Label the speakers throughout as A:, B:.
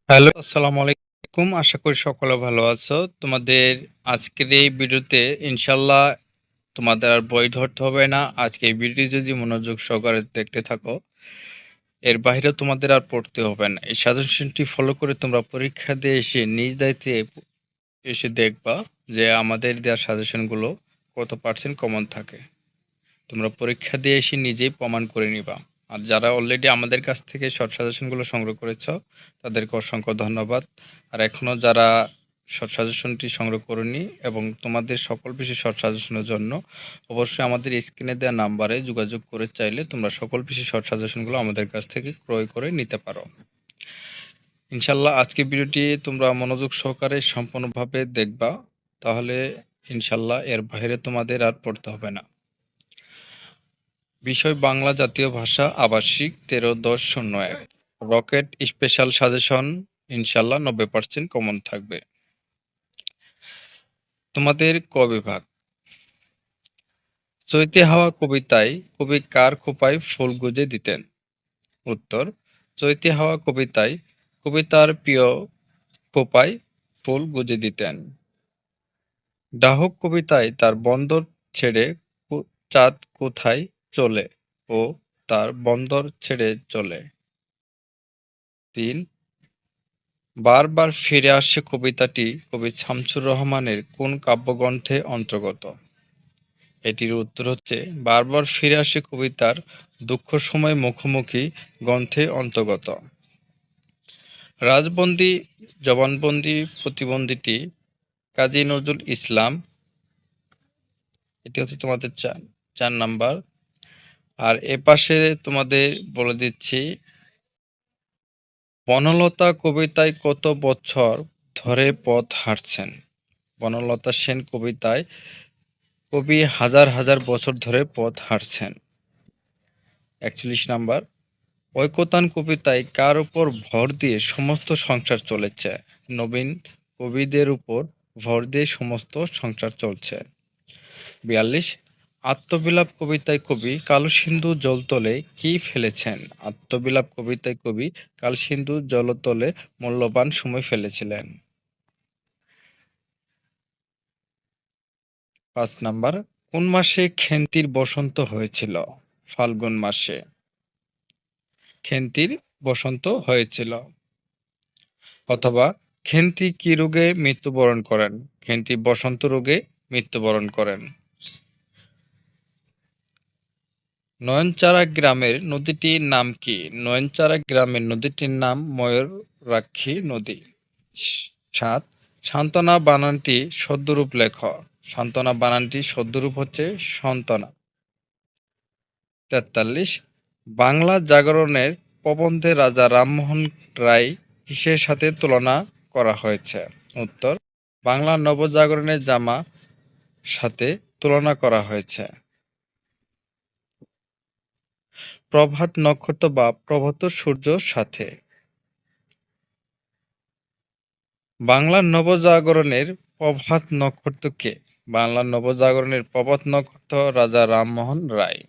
A: Hello, আসসালামু আলাইকুম। আশা করি সকলে ভালো আছো। তোমাদের আজকের এই ভিডিওতে ইনশাআল্লাহ তোমাদের আর বই ধরতে হবে না। আজকে এই ভিডিওটি যদি মনোযোগ সহকারে দেখতে থাকো, এর বাইরে তোমাদের আর পড়তে হবে না। এই সাজেশনটি ফলো করে তোমরা পরীক্ষা দিয়ে এসে নিজ দায়িত্বে এসে দেখবা যে আমাদের দেওয়া সাজেশনগুলো কত পার্সেন্ট কমন থাকে। তোমরা পরীক্ষা দিয়ে এসে নিজেই প্রমাণ করে নিবা। আর যারা অলরেডি আমাদের কাছ থেকে শর্ট সাজেশনগুলো সংগ্রহ করেছ তাদেরকে অসংখ্য ধন্যবাদ। আর এখনও যারা শর্ট সাজেশনটি সংগ্রহ করনি এবং তোমাদের সকল বিষয় শর্ট সাজেশনের জন্য অবশ্যই আমাদের স্ক্রিনে দেওয়া নাম্বারে যোগাযোগ করে চাইলে তোমরা সকল বিষয় শর্ট সাজেশনগুলো আমাদের কাছ থেকে ক্রয় করে নিতে পারো। ইনশাল্লাহ আজকে ভিডিওটি তোমরা মনোযোগ সহকারে সম্পূর্ণভাবে দেখবা, তাহলে ইনশাল্লাহ এর বাইরে তোমাদের আর পড়তে হবে না। বিষয় বাংলা জাতীয় ভাষা আবাসিক ১৩-১০-০১ রকেট স্পেশাল সাজেশন ইনশাল্লাহ ৯০% কমন থাকবে। তোমাদের ক বিভাগ। চৈতে হাওয়া কবিতায় কবি কার খোঁপায় ফুল গুজে দিতেন? উত্তর, চৈতে হাওয়া কবিতায় কবি তার প্রিয় খোঁপায় ফুল গুজে দিতেন। ডাহুক কবিতায় তার বন্দর ছেড়ে চাঁদ কোথায় চলে ও তার বন্দর ছেড়ে চলে। ৩. বারবার ফিরে আসে কবিতাটি কবি শামসুর রহমানের কোন কাব্যগ্রন্থে অন্তর্গত? এটির উত্তর হচ্ছে বারবার ফিরে আসে কবিতার দুঃখ সময় মুখোমুখি গ্রন্থে অন্তর্গত। রাজবন্দী জবানবন্দি প্রতিবন্ধীটি কাজী নজরুল ইসলাম, এটি হচ্ছে তোমাদের ৪ নাম্বার। আর এপাশে তোমাদের বলে দিচ্ছি, বনলতা কবিতায় কত বছর ধরে পথ হাঁটছেন? বনলতা সেন কবিতায় কবি হাজার হাজার বছর ধরে পথ হাঁটছেন। ৪১ নাম্বার। ঐকতান কবিতায় কার উপর ভর দিয়ে সমস্ত সংসার চলেছে? নবীন কবিদের উপর ভর দিয়ে সমস্ত সংসার চলছে। ৪২। আত্মবিলাপ কবিতায় কবি কালসিন্ধু জলতলে কি ফেলেছেন? আত্মবিলাপ কবিতায় কবি কালসিন্ধু জলতলে মূল্যবান সময় ফেলেছিলেন। ৫ নাম্বার। কোন মাসে খেন্তির বসন্ত হয়েছিল? ফাল্গুন মাসে খেন্তির বসন্ত হয়েছিল। অথবা খেন্তি কি রোগে মৃত্যুবরণ করেন? খেন্তি বসন্ত রোগে মৃত্যুবরণ করেন। নয়নচারা গ্রামের নদীটির নাম কি? নয়নচারা গ্রামের নদীটির নাম ময়ূরাক্ষী নদী। ৭. সান্ত্বনা বানানটি সদ্যরূপ লেখ। সান্ত্বনা বানানটি সদ্যরূপ হচ্ছে সন্তনা। ৪৩। বাংলা জাগরণের প্রবন্ধে রাজা রামমোহন রায় কিসের সাথে তুলনা করা হয়েছে? উত্তর, বাংলা নবজাগরণের জামা সাথে তুলনা করা হয়েছে। প্রভাত নক্ষত্র বা প্রভাত সূর্যর সাথে। বাংলার নবজাগরণের প্রভাত নক্ষত্র কে? বাংলার নবজাগরণের প্রভাত নক্ষত্র রাজা রামমোহন রায়।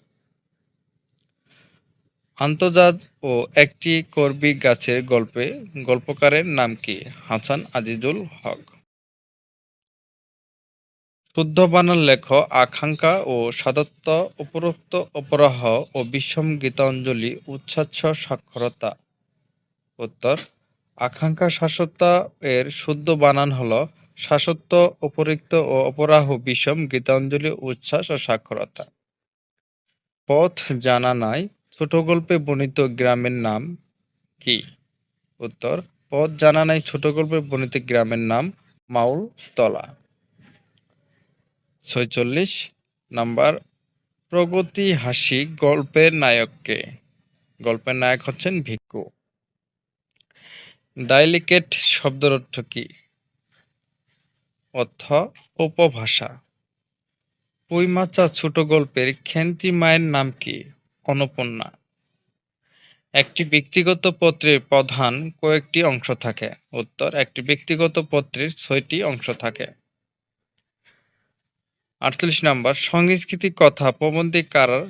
A: আন্তর্জাত ও একটি করবী গাছের গল্পকারের নাম কি? হাসান আজিজুল হক। শুদ্ধ বানান লেখ। আকাঙ্ক্ষা ও সাদত্ত উপরোক্ত অপরাহ ও বিষম গীতাঞ্জলি উচ্ছ্বাস সাক্ষরতা। উত্তর, আকাঙ্ক্ষা শাশ্বতা এর শুদ্ধ বানান হল শাশ্বত উপরিক্ত ও অপরাহ বিষম গীতাঞ্জলি উচ্ছ্বাস ও সাক্ষরতা। পথ জানা নাই ছোট গল্পে বর্ণিত গ্রামের নাম কি? উত্তর, পথ জানা নাই ছোট গল্পে বর্ণিত গ্রামের নাম মাউলতলা। ৪৬ নাম্বার। প্রগতি হাসি গল্পের নায়ক কে? গল্পের নায়ক হচ্ছেন ভিক্ষু। ডাইলিকেট শব্দের অর্থ কি? অর্থ উপভাষা। পুইমাচা ছোট গল্পের খেন্তি মায়ের নাম কি? অন্নপূর্ণা। একটি ব্যক্তিগত পত্রের প্রধান কয়েকটি অংশ থাকে? উত্তর, একটি ব্যক্তিগত পত্রের ৬টি অংশ থাকে। ৪৮ নাম্বার। সংস্কৃতি কথা প্রবন্ধে কারা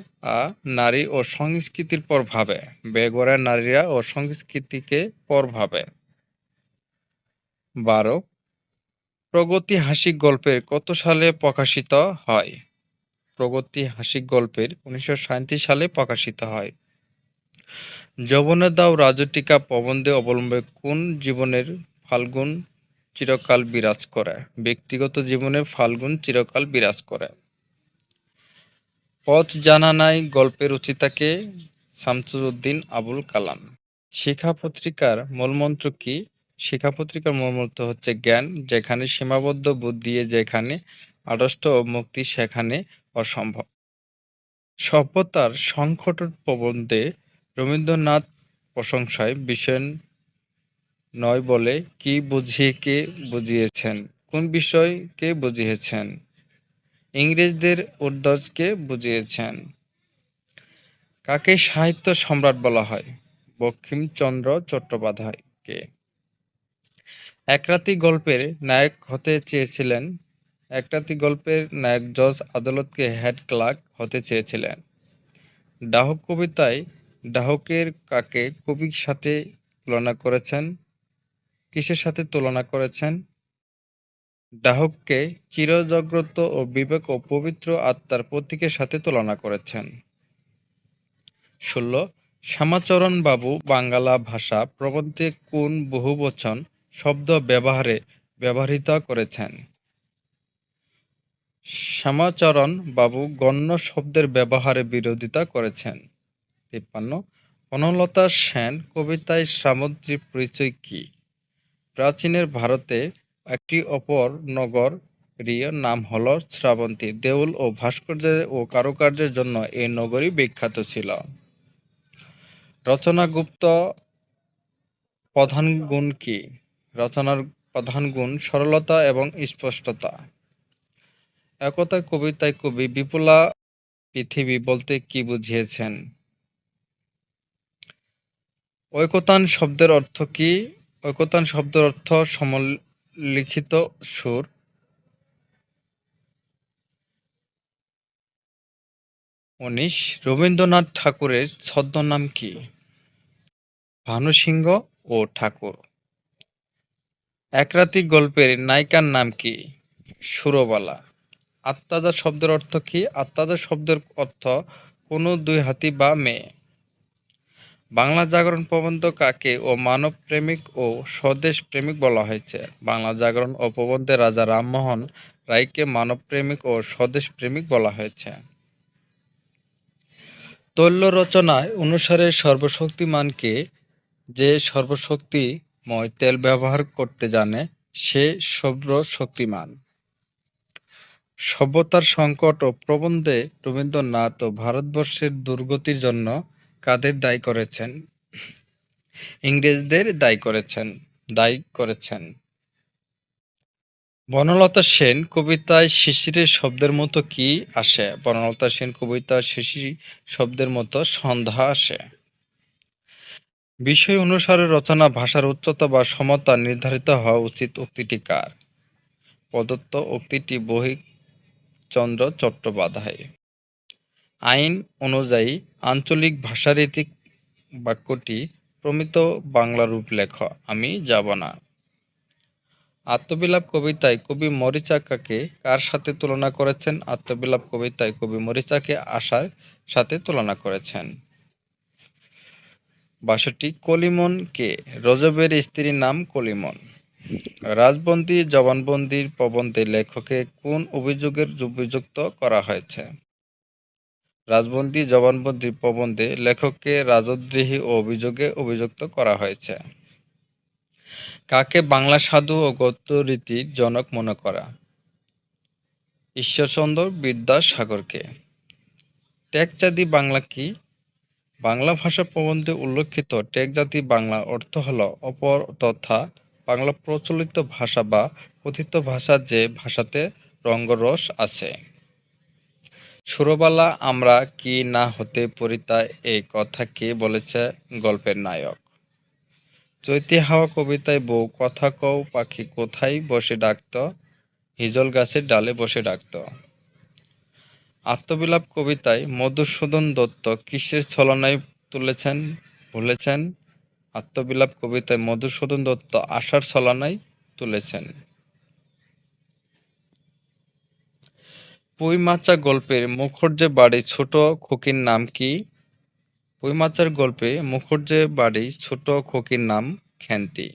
A: নারী ও সংস্কৃতির পর ভাবে? বেগড়া নারীরা ও সংস্কৃতিকে পর ভাবে। 12 প্রগতিহাসিক গল্পের কত সালে প্রকাশিত হয়? প্রগতিহাসিক গল্পের 1937 সালে প্রকাশিত হয়। যৌবনের দাও রাজটিকা প্রবন্ধে অবলম্বনে কোন জীবনের ফাল্গুন চিরকাল বিরাজ করে? ব্যক্তিগত জীবনে ফাল্গুন চিরকাল বিরাজ করে। পথ জানা নাই গল্পের রচয়িতা কে? শামসুর উদ্দিন আবুল কালাম। শিক্ষা পত্রিকার মূলমন্ত্র কি? শিক্ষা পত্রিকার মূলমন্ত্র হচ্ছে জ্ঞান যেখানে সীমাবদ্ধ বুদ্ধি যেখানে আড়ষ্ট ও মুক্তি সেখানে অসম্ভব। সভ্যতার সংকট প্রবন্ধে রবীন্দ্রনাথ প্রশংসায় বিষয় নয় বলে কি বুঝিয়ে কে বুঝিয়েছেন? কোন বিষয়কে বুঝিয়েছেন? ইংরেজদের উদ্দেশ্যকে বুঝিয়েছেন। কাকে সাহিত্য সম্রাট বলা হয়? বঙ্কিমচন্দ্র চট্টোপাধ্যায়কে। একরাতি গল্পের নায়ক হতে চেয়েছিলেন? একরাতি গল্পের নায়ক জজ আদালতকে হেড ক্লার্ক হতে চেয়েছিলেন। ডাহুক কবিতায় ডাহুকের কাকে কবির সাথে তুলনা করেছেন? কিসের সাথে তুলনা করেছেন? ডাহুককে চিরজাগ্রত ও বিবেক ও পবিত্র আত্মার প্রতীকের সাথে তুলনা করেছেন। ১৬ শ্যামাচরণ বাবু বাঙ্গালা ভাষা প্রবন্ধে কোন বহুবচন শব্দ ব্যবহৃত করেছেন? শ্যামাচরণ বাবু গণ্য শব্দের ব্যবহারে বিরোধিতা করেছেন। ৫৩ বনলতা সেন কবিতায় সামুদ্রিক পরিচয় কি? প্রাচীনের ভারতে একটি অপর নগরীর নাম হল শ্রাবন্তী। দেউল ও ভাস্কর্য ও কারুকার্যের জন্য এই নগরী বিখ্যাত ছিল। রচনাগুপ্ত প্রধান গুণ কি? রচনার প্রধান গুণ সরলতা এবং স্পষ্টতা। একতা কবিতায় কবি বিপুলা পৃথিবী বলতে কি বুঝিয়েছেন? ঐকতান শব্দের অর্থ কি? ঐকতান শব্দের অর্থ সমলিখিত সুর। ১৯ রবীন্দ্রনাথ ঠাকুরের ছদ্মনাম কি? ভানুসিংহ ও ঠাকুর। একরাতি গল্পের নায়িকার নাম কি? সুরবালা। আত্মাদা শব্দের অর্থ কি? আত্মাদা শব্দের অর্থ কোনো দুই হাতি বা মেয়ে। বাংলা জাগরণ প্রবন্ধ কাকে ও মানব প্রেমিক ও স্বদেশ প্রেমিক বলা হয়েছে? বাংলা জাগরণ ও প্রবন্ধে রাজা রামমোহন রায়কে মানব প্রেমিক ও স্বদেশ প্রেমিক বলা হয়েছে। তৈল রচনায় অনুসারে সর্বশক্তিমানকে? যে সর্বশক্তিময় তেল ব্যবহার করতে জানে সে সর্বশক্তিমান। সভ্যতার সংকট ও প্রবন্ধে রবীন্দ্রনাথ ও ভারতবর্ষের দুর্গতির জন্য কাদের দায়ী করেছেন? ইংরেজদের দায়ী করেছেন। বনলতা সেন কবিতায় শিশিরের শব্দের মতো কি আসে? বনলতা সেন কবিতায় শিশির শব্দের মতো সন্ধ্যা আসে। বিষয় অনুসারে রচনা ভাষার উচ্চতা বা সমতা নির্ধারিত হওয়া উচিত উক্তিটি কার? প্রদত্ত উক্তিটি বঙ্কিমচন্দ্র চট্টোপাধ্যায়। আইন অনুযায়ী আঞ্চলিক ভাষারীতি বাক্যটি প্রমিত বাংলা রূপ লেখ। আমি যাব না। আত্মবিলাপ কবিতায় কবি মরিচাকাকে কার সাথে তুলনা করেছেন? আত্মবিলাপ কবিতায় কবি মরিচাকে আশার সাথে তুলনা করেছেন। ৬২ কলিমন কে? রজবের স্ত্রীর নাম কলিমন। রাজবন্দী জবানবন্দির প্রবন্ধে লেখককে কোন অভিযোগে অভিযুক্ত করা হয়েছে? রাজবন্দী জবানবন্দির প্রবন্ধে লেখককে রাজদ্রোহী অভিযোগে অভিযুক্ত করা হয়েছে। কাকে বাংলা সাধু ও গদ্যরীতির জনক মনে করা? ঈশ্বরচন্দ্র বিদ্যাসাগরকে। টেকচাঁদি বাংলা কি? বাংলা ভাষা প্রবন্ধে উল্লেখিত টেকজাতি বাংলার অর্থ হল অপর তথা বাংলা প্রচলিত ভাষা বা কথিত ভাষা যে ভাষাতে রঙ্গরস আছে। সুরবালা আমরা কি না হতে পরিতা এই কথা কে বলেছে গল্পের নায়ক? চৈতি হাওয়া কবিতায় বউ কথা কও পাখি কোথায় বসে ডাকত? হিজল গাছের ডালে বসে ডাকত। আত্মবিলাপ কবিতায় মধুসূদন দত্ত কিসের ছলনায় ভুলেছেন? আত্মবিলাপ কবিতায় মধুসূদন দত্ত আশার ছলনায় তুলেছেন। পুঁইমাচা গল্পের মুখর যে বাড়ি ছোট খুকির নাম কি? পুঁইমাচার গল্পে মুখর যে বাড়ি ছোট খুকির নাম খেন্তি।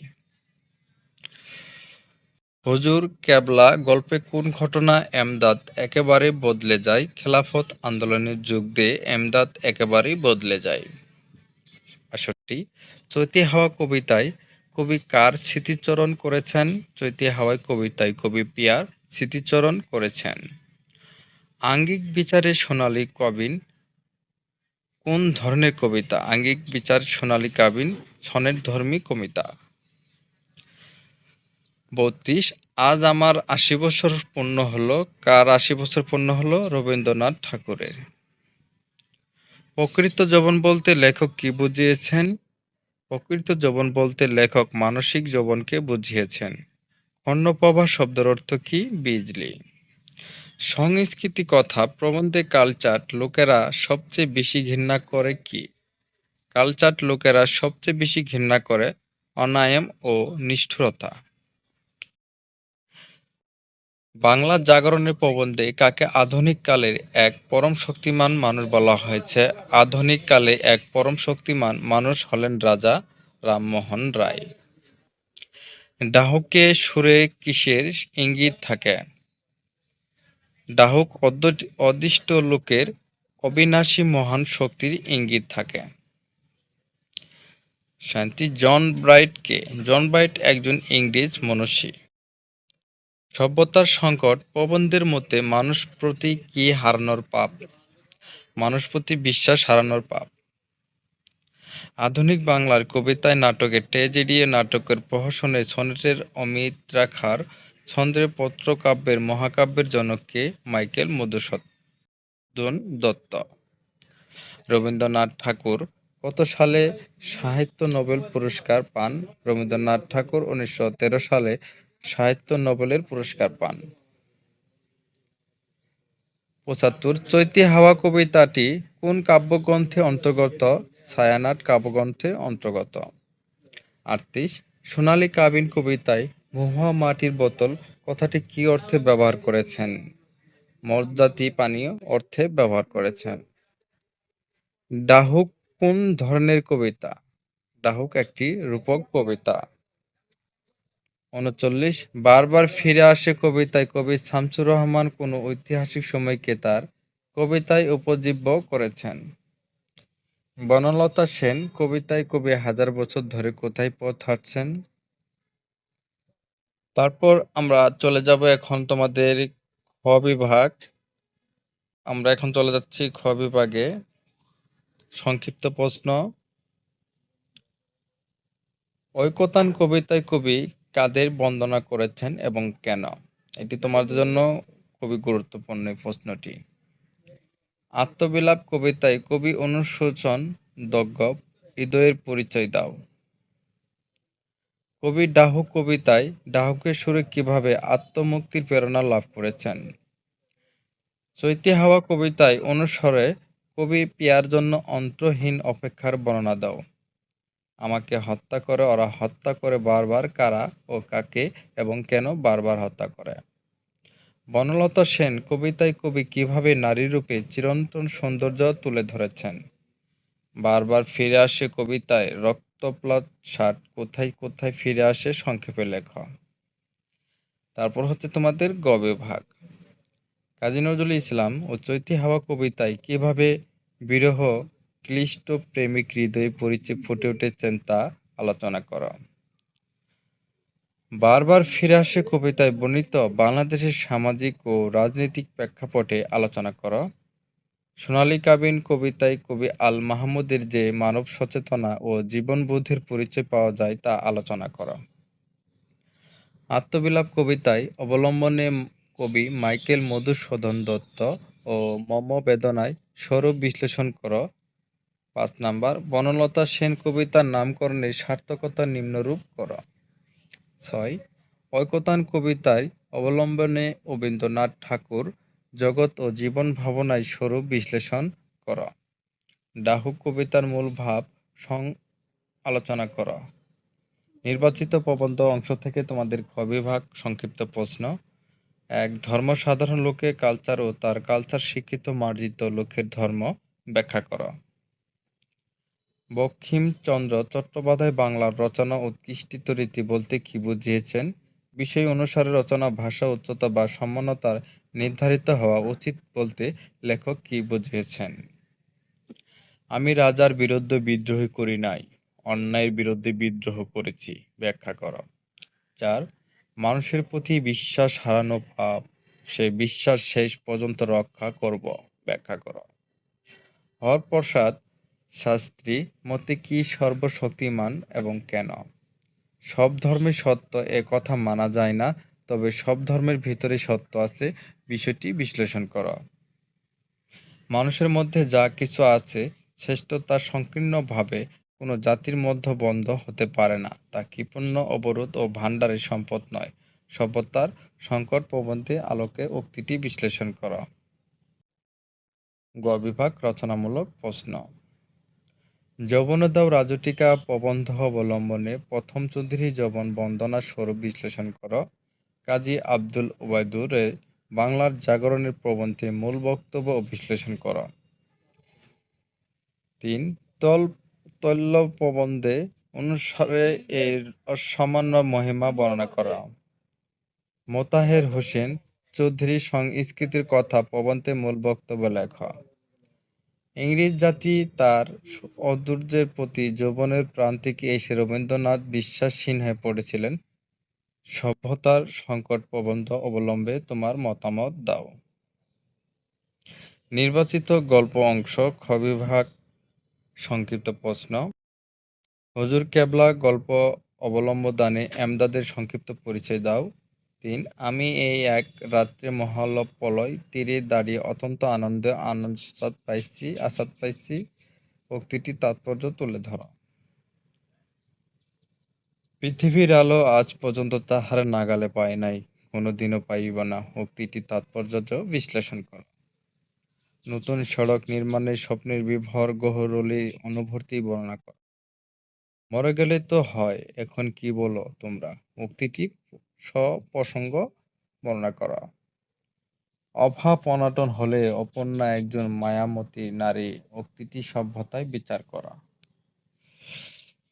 A: হুজুর কেবলা গল্পে কোন ঘটনা এমদাদ একেবারে বদলে যায়? খেলাফত আন্দোলনের যুগ দিয়ে এমদাদ একেবারেই বদলে যায়। ৬২ চৈতি হাওয়া কবিতায় কবি কার স্মৃতিচরণ করেছেন? চৈতি হাওয়ায় কবিতায় কবি পিয়ার স্মৃতিচরণ করেছেন। আঙ্গিক বিচারে সোনালী কবিন কোন ধরনের কবিতা? আঙ্গিক বিচার সোনালী কাবিন ছনের ধর্মী কবিতা। ৩২ আজ আমার ৮০ বছর পূর্ণ হলো। কার ৮০ বছর পূর্ণ হলো? রবীন্দ্রনাথ ঠাকুরের। প্রকৃত যৌবন বলতে লেখক কি বুঝিয়েছেন? প্রকৃত যৌবন বলতে লেখক মানসিক যৌবনকে বুঝিয়েছেন। অন্নপ্রভা শব্দের অর্থ কি? বিজলি। সংস্কৃতি কথা প্রবন্ধে কালচার লোকেরা সবচেয়ে বেশি ঘৃণা করে কি? কালচার লোকেরা সবচেয়ে বেশি ঘৃণা করে অনায়াম ও নিষ্ঠুরতা। বাংলা জাগরণের প্রবন্ধে কাকে আধুনিক কালের এক পরম শক্তিমান মানুষ বলা হয়েছে? আধুনিক কালে এক পরম শক্তিমান মানুষ হলেন রাজা রামমোহন রায়। ডাহুকে সুরে কিসের ইঙ্গিত থাকে? ডাহুক অদৃষ্ট লোকের অবিনাশী মহান শক্তির ইঙ্গিত থাকে। শান্তি জন ব্রাইট কে? জন ব্রাইট একজন ইংরেজ মনীষী। সভ্যতার সংকট প্রবন্ধের মতে মানুষ প্রতি কি হারানোর পাপ? মানুষ প্রতি বিশ্বাস হারানোর পাপ। আধুনিক বাংলার কবিতায় নাটকে ট্র্যাজেডি নাটকের প্রহসনে সনেটের অমিত্রাক্ষর ছন্দের পত্রকাব্যের মহাকাব্যের জনক কে? মাইকেল মধুসূদন দত্ত। রবীন্দ্রনাথ ঠাকুর কত সালে সাহিত্য নোবেল পুরস্কার পান? রবীন্দ্রনাথ ঠাকুর ১৯১৩ সালে সাহিত্য নোবেলের পুরস্কার পান। ৭৫ চৈতি হাওয়া কবিতাটি কোন কাব্যগ্রন্থে অন্তর্গত? ছায়ানট কাব্যগ্রন্থে অন্তর্গত। ৩৮ সোনালী কাবিন কবিতায় মহুয়া মাটির বোতল কথাটি কি অর্থে ব্যবহার করেছেন? মদজাতি পানীয় অর্থে ব্যবহার করেছেন। ডাহুক কোন ধরনের কবিতা? ডাহুক একটি রূপক কবিতা। ৩৯ বারবার ফিরে আসে কবিতায় কবি শামসুর রহমান কোন ঐতিহাসিক সময়কে তার কবিতায় উপজীব্য করেছেন? বনলতা সেন কবিতায় কবি হাজার বছর ধরে কোথায় পথ হাঁটছেন? তারপর আমরা চলে যাব এখন তোমাদের খ বিভাগ। আমরা এখন চলে যাচ্ছি খ বিভাগে। সংক্ষিপ্ত প্রশ্ন, ঐকতান কবিতায় কবি কাদের বন্দনা করেছেন এবং কেন? এটি তোমাদের জন্য খুবই গুরুত্বপূর্ণ এই প্রশ্নটি। আত্মবিলাপ কবিতায় কবি অনুশোচন দগ্ধ হৃদয়ের পরিচয় দাও। কবি ডাহুক কবিতায় ডাহুকের সুরে কিভাবে আত্মমুক্তির প্রেরণা লাভ করেছেন? চৈতি হাওয়া কবিতায় অনুস্বরে কবি পিয়ার জন্য অন্তহীন অপেক্ষার বর্ণনা দাও। আমাকে হত্যা করে ওরা হত্যা করে বারবার, কারা ও কাকে এবং কেন বারবার হত্যা করে? বনলতা সেন কবিতায় কবি কিভাবে নারীরূপে চিরন্তন সৌন্দর্য তুলে ধরেছেন? বারবার ফিরে আসে কবিতায় রক্তপ্লাত কোথায় কোথায় ফিরে আসে সংক্ষেপে লেখ। তারপর হচ্ছে তোমাদের গ বিভাগ। কাজী নজরুল ইসলাম ও চৈতি হাওয়া কবিতায় কিভাবে বিরহ ক্লিষ্ট প্রেমিক হৃদয়ে পরিচয় ফুটে উঠেছেন তা আলোচনা কর। বারবার ফিরে আসে কবিতায় বর্ণিত বাংলাদেশের সামাজিক ও রাজনৈতিক প্রেক্ষাপটে আলোচনা কর। সোনালী কাবিন কবিতায় কবি আল মাহমুদের যে মানব সচেতনা ও জীবনবোধের পরিচয় পাওয়া যায় তা আলোচনা কর। আত্মবিলাপ কবিতায় অবলম্বনে কবি মাইকেল মধুসূদন দত্ত ও মর্মবেদনায় স্বরূপ বিশ্লেষণ কর। ৫ নাম্বার বনলতা সেন কবিতার নামকরণের সার্থকতা নিম্নরূপ কর। ৬ ঐকতান কবিতায় অবলম্বনে রবীন্দ্রনাথ ঠাকুর জগৎ ও জীবন ভাবনায় স্বরূপ বিশ্লেষণ কর। ডাহুক কবিতার মূল ভাব আলোচনা কর। নির্বাচিত প্রবন্ধ অংশ থেকে তোমাদের খ বিভাগ সংক্ষিপ্ত প্রশ্ন। ১. ধর্ম সাধারণ লোকের কালচার ও তার কালচার শিক্ষিত মার্জিত লোকের ধর্ম ব্যাখ্যা কর। বঙ্কিমচন্দ্র চট্টোপাধ্যায় বাংলার রচনা উৎকৃষ্টিত রীতি বলতে কি বুঝিয়েছেন? বিষয় অনুসারে রচনা ভাষা উচ্চতা বা সম্মানতার নির্ধারিত হওয়া উচিত বলতে লেখক কি বুঝিয়েছেন? আমি রাজার বিরুদ্ধে বিদ্রোহ করি নাই, অন্যায়ের বিরুদ্ধে বিদ্রোহ করেছি, ব্যাখ্যা কর। ৪. মানুষের প্রতি বিশ্বাস হারানো পাপ, সেই বিশ্বাস শেষ পর্যন্ত রক্ষা করব, ব্যাখ্যা কর। হরপ্রসাদ শাস্ত্রী মতে কি সর্বশক্তিমান এবং কেন? সব ধর্মে সত্য এ কথা মানা যায় না, তবে সব ধর্মের ভিতরে সত্য আছে, বিষয়টি বিশ্লেষণ কর। মানুষের মধ্যে যা কিছু আছে শ্রেষ্ঠতা সংকীর্ণভাবে কোনো জাতির মধ্যে বন্ধ হতে পারে না, তা কৃপণ অবরোধ ও ভাণ্ডারের সম্পদ নয়। সভ্যতার সংকট প্রবন্ধে আলোকে উক্তিটি বিশ্লেষণ কর। গ বিভাগ রচনামূলক প্রশ্ন। যৌবনোদাও রাজটিকা প্রবন্ধ অবলম্বনে প্রথম চৌধুরী যৌবন বন্দনা স্বরূপ বিশ্লেষণ কর। কাজী আব্দুল ওবায়দুরের বাংলার জাগরণের প্রবন্ধে মূল বক্তব্য ও বিশ্লেষণ কর। ৩. তৈল প্রবন্ধে অনুসারে এর অসামান্য মহিমা বর্ণনা করা। মোতাহের হোসেন চৌধুরী সংস্কৃতির কথা প্রবন্ধে মূল বক্তব্য লেখা। ইংরেজ জাতি তার ঔদার্যের প্রতি যৌবনের প্রান্তিকে এসে রবীন্দ্রনাথ বিশ্বাসহীন হয়ে পড়েছিলেন। সভ্যতার সংকট প্রবন্ধ অবলম্বে তোমার মতামত দাও। নির্বাচিত গল্প অংশ খ বিভাগ সংক্ষিপ্ত প্রশ্ন। হুজুর কেবলা গল্প অবলম্বদানে এমদাদের সংক্ষিপ্ত পরিচয় দাও। ৩. আমি এই এক রাত্রে মহালপলয় তীরে দাঁড়িয়ে অত্যন্ত আনন্দে আসাদ পাইছি উক্তিটির তাৎপর্য তুলে ধরা। পৃথিবীর আলো আজ পর্যন্ত তাহার নাগালে পায় নাই, কোনোদিনও পাইব না, উক্তিটির তাৎপর্য বিশ্লেষণ কর। নতুন সড়ক নির্মাণের স্বপ্নের বিভোর গহরলি অনুভূতি বর্ণনা কর। মরে গেলে তো হয়, এখন কি বলো তোমরা, উক্তিটি সপ্রসঙ্গ বর্ণনা করা। অভাব অনটন হলে অপর্ণা একজন মায়ামতী নারী, উক্তিটি সভ্যতায় বিচার করা।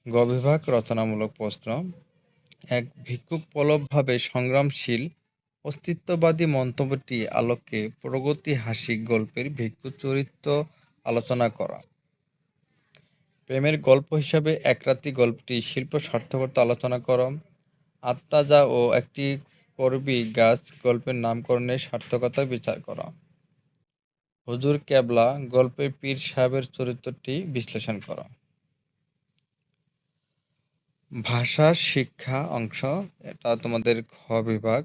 A: গ বিভাগ রচনামূলক প্রশ্ন। এক ভিক্ষুক প্রবলভাবে সংগ্রামশীল অস্তিত্ববাদী মন্তব্যটি আলোকে প্রগতিহাসিক গল্পের ভিক্ষু চরিত্র আলোচনা করা। প্রেমের গল্প হিসাবে একরাত্রি গল্পটি শিল্প সার্থকতা আলোচনা কর। আত্মাজা ও একটি করবি গাছ গল্পের নামকরণের সার্থকতা বিচার করা। হুজুর কেবলা গল্পে পীর সাহেবের চরিত্রটি বিশ্লেষণ করা। ভাষা শিক্ষা অংশ, এটা তোমাদের খ বিভাগ।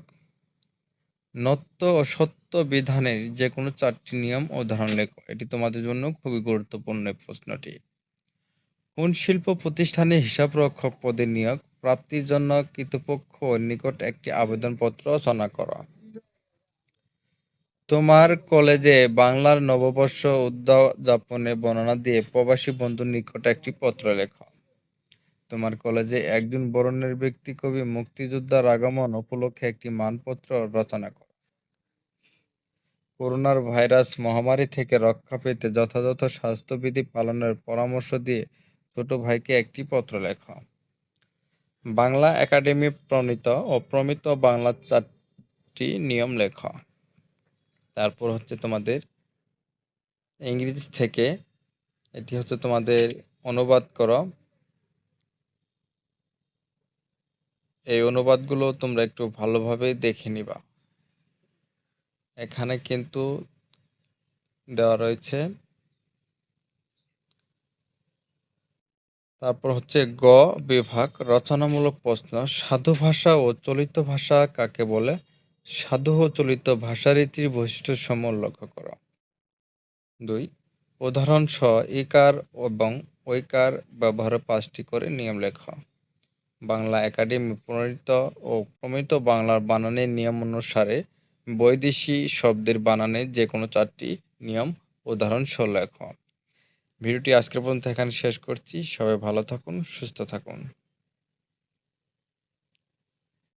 A: নত্য ও সত্য বিধানের যে কোনো 4টি নিয়ম উদাহরণ লেখো। এটি তোমাদের জন্য খুবই গুরুত্বপূর্ণ প্রশ্নটি। কোন শিল্প প্রতিষ্ঠানে হিসাবরক্ষক পদে নিয়োগ প্রাপ্তির জন্য কর্তৃপক্ষ নিকট একটি আবেদনপত্র রচনা করা। তোমার কলেজে বাংলার নববর্ষ উদযাপনে বর্ণনা দিয়ে প্রবাসী বন্ধুর নিকট একটি পত্র লেখো। তোমার কলেজে একজন বরেণ্য ব্যক্তি কবি মুক্তিযোদ্ধার আগমন উপলক্ষে একটি মানপত্র রচনা করো। করোনার ভাইরাস মহামারী থেকে রক্ষা পেতে যথাযথ স্বাস্থ্যবিধি পালনের পরামর্শ দিয়ে ছোট ভাইকে একটি পত্র লেখো। বাংলা একাডেমি প্রণীত ও প্রমিত বাংলা 4টি নিয়ম লেখো। তারপর হচ্ছে তোমাদের ইংরেজি থেকে, এটি হচ্ছে তোমাদের অনুবাদ করো। এই অনুবাদগুলো তোমরা একটু ভালোভাবে দেখে নিবা। এখানে কিন্তু দেওয়া রয়েছে। তারপর হচ্ছে গ বিভাগ রচনামূলক প্রশ্ন। সাধু ভাষা ও চলিত ভাষা কাকে বলে? সাধু ও চলিত ভাষারীতির বৈশিষ্ট্যসমূহ লক্ষ্য করো। 2. উদাহরণ সহ ইকার এবং ঐকার ব্যবহারে 5টি করে নিয়ম লেখো। বাংলা একাডেমি প্রণীত ও প্রমিত বাংলার বানানের নিয়ম অনুসারে বৈদেশী শব্দের বানানে যে কোনো 4টি নিয়ম উদাহরণ সহ লেখো। ভিডিওটি আজকের পর্যন্ত এখানে শেষ করছি। সবাই ভালো থাকুন, সুস্থ থাকুন।